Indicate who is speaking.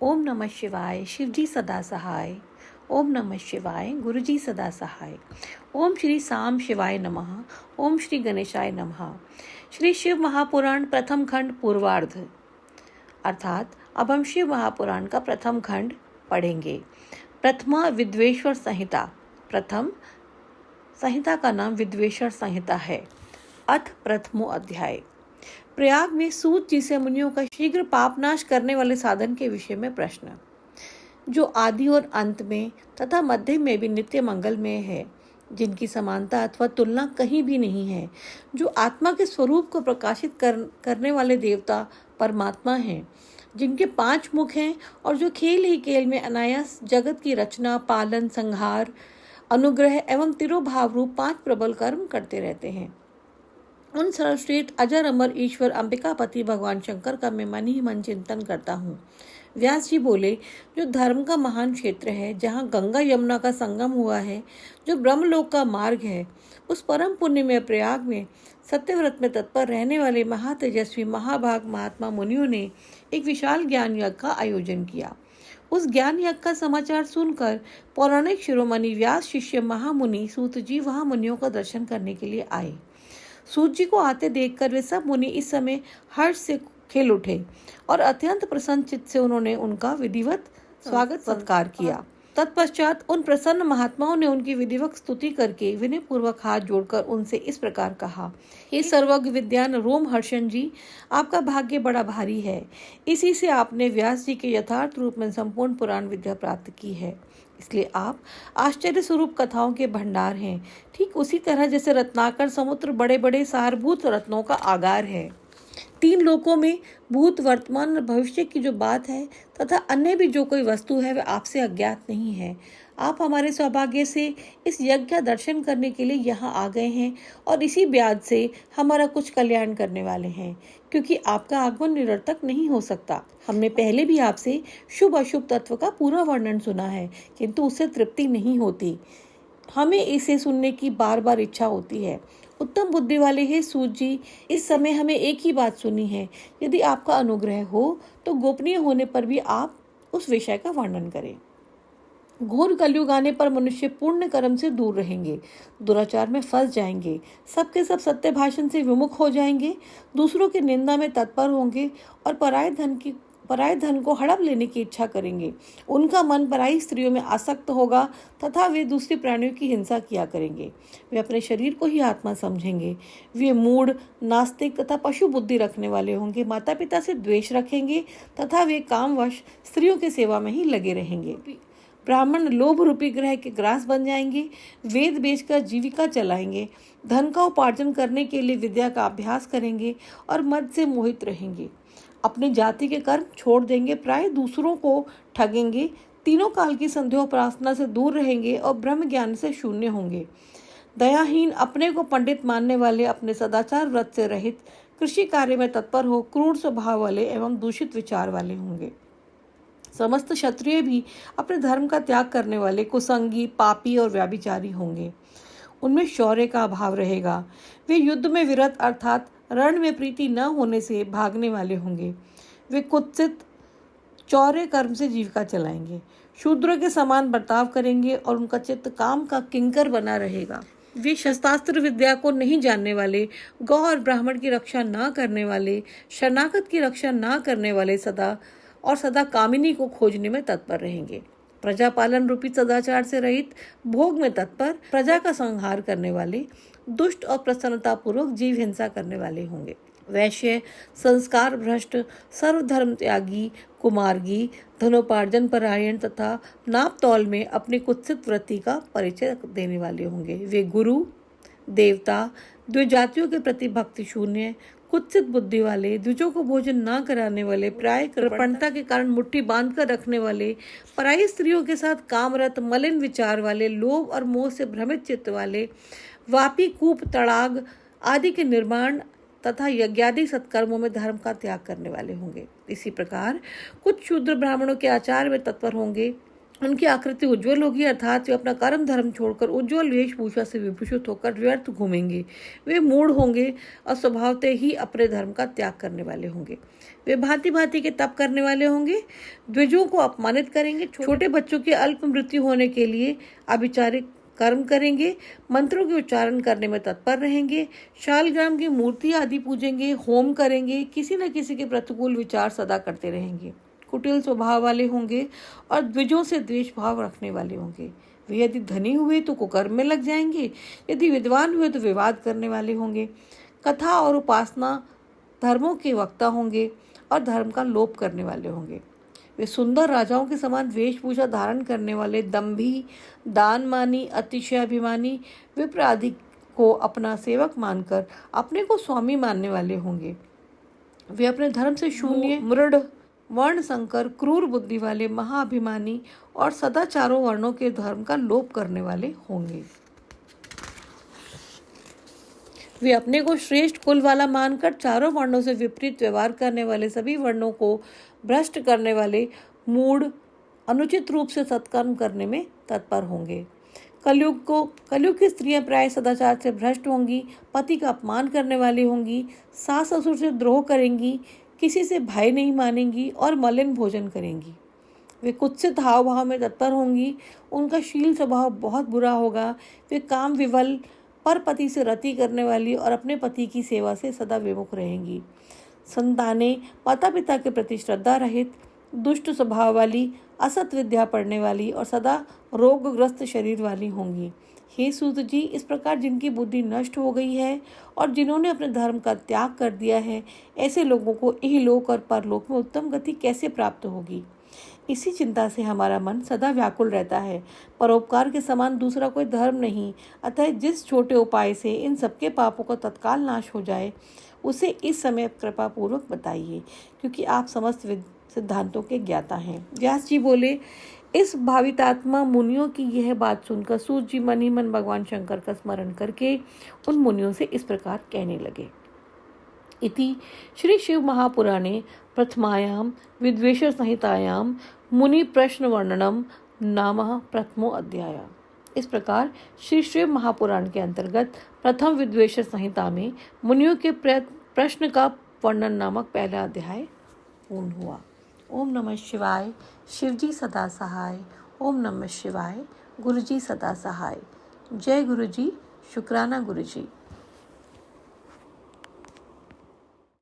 Speaker 1: ओम नमः शिवाय। शिवजी सदा सहाय। ओम नमः शिवाय। गुरुजी सदा सहाय। ओम श्री साम शिवाय नमः। ओम श्री गणेशाय नमः। श्री शिव महापुराण प्रथम खंड पूर्वार्ध। अर्थात अब हम शिव महापुराण का प्रथम खंड पढ़ेंगे। प्रथमा विद्वेश्वर संहिता। प्रथम संहिता का नाम विद्वेश्वर संहिता है। अथ प्रथमो अध्याय। प्रयाग में सूत जी से मुनियों का शीघ्र पापनाश करने वाले साधन के विषय में प्रश्न, जो आदि और अंत में तथा मध्य में भी नित्य मंगल में है, जिनकी समानता अथवा तुलना कहीं भी नहीं है, जो आत्मा के स्वरूप को प्रकाशित करने वाले देवता परमात्मा हैं, जिनके 5 मुख हैं और जो खेल ही खेल में अनायास जगत की रचना, पालन, संहार, अनुग्रह एवं तिरोभाव रूप 5 प्रबल कर्म करते रहते हैं। उन सर्वश्रेष्ठ अजर अमर ईश्वर अंबिकापति भगवान शंकर का मैं मन ही मन चिंतन करता हूँ। व्यास जी बोले, जो धर्म का महान क्षेत्र है, जहाँ गंगा यमुना का संगम हुआ है, जो ब्रह्मलोक का मार्ग है, उस परम पुण्य में प्रयाग में सत्यव्रत में तत्पर रहने वाले महातेजस्वी महाभाग महात्मा मुनियों ने एक विशाल ज्ञान यज्ञ का आयोजन किया। उस ज्ञान यज्ञ का समाचार सुनकर पौराणिक शिरोमणि व्यास शिष्य महामुनि सूत जी वहां मुनियों का दर्शन करने के लिए आए। सूत जी को आते देखकर वे सब मुनि इस समय हर्ष से खिल उठे और अत्यंत प्रसन्न चित्त से उन्होंने उनका विधिवत स्वागत सत्कार किया। तत्पश्चात उन प्रसन्न महात्माओं ने उनकी विधिवत स्तुति करके विनय पूर्वक हाथ जोड़कर उनसे इस प्रकार कहा, हे सर्वज्ञ विद्वान रोमहर्षण जी, आपका भाग्य बड़ा भारी है। इसी से आपने व्यास जी के यथार्थ रूप में संपूर्ण पुराण विद्या प्राप्त की है, इसलिए आप आश्चर्य स्वरूप कथाओं के भंडार हैं। ठीक उसी तरह जैसे रत्नाकर समुद्र बड़े बड़े सारभूत रत्नों का आगार है। 3 लोकों में भूत, वर्तमान और भविष्य की जो बात है तथा अन्य भी जो कोई वस्तु है, वह आपसे अज्ञात नहीं है। आप हमारे सौभाग्य से इस यज्ञ का दर्शन करने के लिए यहाँ आ गए हैं और इसी ब्याज से हमारा कुछ कल्याण करने वाले हैं, क्योंकि आपका आगमन निरर्थक नहीं हो सकता। हमने पहले भी आपसे शुभ अशुभ तत्व का पूरा वर्णन सुना है, किंतु उससे तृप्ति नहीं होती। हमें इसे सुनने की बार बार इच्छा होती है। उत्तम बुद्धि वाले हे सूत जी, इस समय हमें एक ही बात सुनी है। यदि आपका अनुग्रह हो तो गोपनीय होने पर भी आप उस विषय का वर्णन करें। घोर कलयुग आने पर मनुष्य पूर्ण कर्म से दूर रहेंगे, दुराचार में फंस जाएंगे, सबके सब सत्य भाषण से विमुख हो जाएंगे, दूसरों की निंदा में तत्पर होंगे और पराये धन को हड़प लेने की इच्छा करेंगे। उनका मन पराई स्त्रियों में आसक्त होगा तथा वे दूसरे प्राणियों की हिंसा किया करेंगे। वे अपने शरीर को ही आत्मा समझेंगे। वे मूढ़, नास्तिक तथा पशु बुद्धि रखने वाले होंगे। माता पिता से द्वेष रखेंगे तथा वे कामवश स्त्रियों की सेवा में ही लगे रहेंगे। ब्राह्मण लोभ रूपी ग्रह के ग्रास बन जाएंगे। वेद बेचकर जीविका चलाएंगे। धन का उपार्जन करने के लिए विद्या का अभ्यास करेंगे और मद से मोहित रहेंगे। अपनी जाति के कर्म छोड़ देंगे, प्राय दूसरों को ठगेंगे, तीनों काल की संध्या प्रार्थना से दूर रहेंगे और ब्रह्म ज्ञान से शून्य होंगे। दयाहीन, अपने को पंडित मानने वाले, अपने सदाचार व्रत से रहित, कृषि कार्य में तत्पर हो, क्रूर स्वभाव वाले एवं दूषित विचार वाले होंगे। समस्त क्षत्रिय भी अपने धर्म का त्याग करने वाले, कुसंगी, पापी और व्याभिचारी होंगे। उनमें शौर्य का अभाव रहेगा। वे युद्ध में विरत अर्थात रण में प्रीति न होने से भागने वाले होंगे। वे कुत्सित चौर्य कर्म से जीविका चलाएंगे, शूद्रों के समान बर्ताव करेंगे और उनका चित्त काम का किंकर बना रहेगा। वे शस्त्रास्त्र विद्या को नहीं जानने वाले, गौ और ब्राह्मण की रक्षा न करने वाले, शरणागत की रक्षा न करने वाले, सदा कामिनी को खोजने में तत्पर रहेंगे। प्रजापालन रूपी सदाचार से रहित, भोग में तत्पर, प्रजा का संहार करने वाले, दुष्ट और प्रसन्नता पूर्वक जीव हिंसा करने वाले होंगे। वैश्य, संस्कार भ्रष्ट, सर्वधर्म त्यागी, कुमार्गी, धनोपार्जन परायण तथा नाप तौल में अपनी कुत्सित वृत्ति का परिचय देने वाले होंगे। वे गुरु, देवता, द्विजातियों के प्रति भक्ति शून्य, कुत्सित बुद्धि वाले, द्विजों को भोजन न कराने वाले, प्राय कृपणता के कारण मुट्ठी बांध कर रखने वाले, पराई स्त्रियों के साथ कामरत, मलिन विचार वाले, लोभ और मोह से भ्रमित चित्त वाले, वापी, कूप, तड़ाग आदि के निर्माण तथा यज्ञादि सत्कर्मों में धर्म का त्याग करने वाले होंगे। इसी प्रकार कुछ शूद्र ब्राह्मणों के आचार में तत्पर होंगे उनकी आकृति उज्जवल होगी, अर्थात वे अपना कर्म धर्म छोड़कर उज्जवल वेशभूषा से विभूषित होकर व्यर्थ घूमेंगे। वे मूढ़ होंगे और स्वभावतः ही अपने धर्म का त्याग करने वाले होंगे। वे भांति भांति के तप करने वाले होंगे, द्विजों को अपमानित करेंगे, छोटे बच्चों की अल्प मृत्यु होने के लिए अभिचारिक कर्म करेंगे, मंत्रों के उच्चारण करने में तत्पर रहेंगे, शालग्राम की मूर्ति आदि पूजेंगे, होम करेंगे, किसी न किसी के प्रतिकूल विचार सदा करते रहेंगे, कुटिल स्वभाव वाले होंगे और द्विजों से द्वेष भाव रखने वाले होंगे। वे यदि धनी हुए तो कुकर्म में लग जाएंगे, यदि विद्वान हुए तो विवाद करने वाले होंगे, कथा और उपासना धर्मों के वक्ता होंगे और धर्म का लोप करने वाले होंगे। वे सुंदर राजाओं के समान वेशभूषा धारण करने वाले, दंभी, दानमानी, अतिशयाभिमानी, विप्र आदि को अपना सेवक मानकर अपने को स्वामी मानने वाले होंगे। वे अपने धर्म से शून्य, मृड, वर्ण संकर, क्रूर बुद्धि वाले, महाअभिमानी और सदा चारों वर्णों के धर्म का लोप करने वाले होंगे। वे अपने को श्रेष्ठ कुल वाला मानकर चारों वर्णों से विपरीत व्यवहार करने वाले, सभी वर्णों को भ्रष्ट करने वाले, मूढ़, अनुचित रूप से सत्कर्म करने में तत्पर होंगे। कलयुग की स्त्रियां प्राय सदाचार से भ्रष्ट होंगी, पति का अपमान करने वाली होंगी, सास ससुर से द्रोह करेंगी, किसी से भय नहीं मानेंगी और मलिन भोजन करेंगी। वे कुत्सित हाव भाव में तत्पर होंगी, उनका शील स्वभाव बहुत बुरा होगा। वे काम विवल, पर पति से रति करने वाली और अपने पति की सेवा से सदा विमुख रहेंगी। संतानें माता पिता के प्रति श्रद्धा रहित, दुष्ट स्वभाव वाली, असत विद्या पढ़ने वाली और सदा रोगग्रस्त शरीर वाली होंगी। हे सूत जी, इस प्रकार जिनकी बुद्धि नष्ट हो गई है और जिन्होंने अपने धर्म का त्याग कर दिया है, ऐसे लोगों को इहलोक और परलोक में उत्तम गति कैसे प्राप्त होगी? इसी चिंता से हमारा मन सदा व्याकुल रहता है। परोपकार के समान दूसरा कोई धर्म नहीं, अतः जिस छोटे उपाय से इन सबके पापों का तत्काल नाश हो जाए, उसे इस समय कृपा पूर्वक बताइए, क्योंकि आप समस्त सिद्धांतों के ज्ञाता हैं। व्यास जी बोले, इस भावितात्मा मुनियों की यह बात सुनकर सूत जी मन ही मन भगवान शंकर का स्मरण करके उन मुनियों से इस प्रकार कहने लगे। इति श्री शिव महापुराणे प्रथमायां विद्वेष संहितायां मुनि प्रश्न वर्णनम नामः प्रथमो अध्याय। इस प्रकार श्री शिव महापुराण के अंतर्गत प्रथम विद्वेष संहिता में मुनियों के प्रश्न का वर्णन नामक पहला अध्याय पूर्ण हुआ। ओम नमः शिवाय। शिवजी सदा सहाय। ओम नमः शिवाय। गुरुजी सदा सहाय। जय गुरुजी। शुक्राना गुरुजी।